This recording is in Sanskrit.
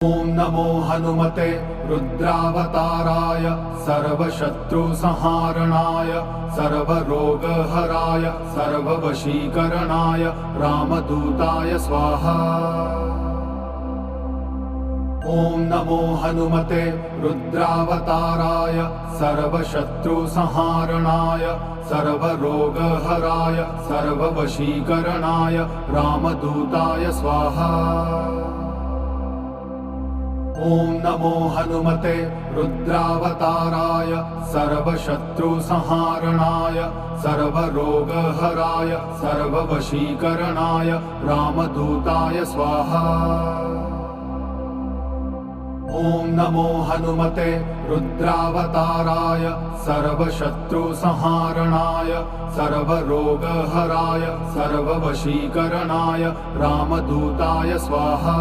ॐ नमो हनुमते रुद्रावताराय सर्वशत्रुसंहारणाय सर्वरोगहराय सर्ववशीकरणाय रामदूताय स्वाहा। ॐ नमो हनुमते रुद्रावताराय सर्वशत्रुसंहारणाय सर्वरोगहराय सर्ववशीकरणाय रामदूताय स्वाहा। ॐ नमो हनुमते रुद्रावताराय सर्वशत्रुसंहारणाय सर्वरोगहराय सर्ववशीकरणाय रामदूताय स्वाहा। ॐ नमो हनुमते रुद्रावताराय सर्वशत्रुसंहारणाय सर्वरोगहराय सर्ववशीकरणाय रामदूताय स्वाहा।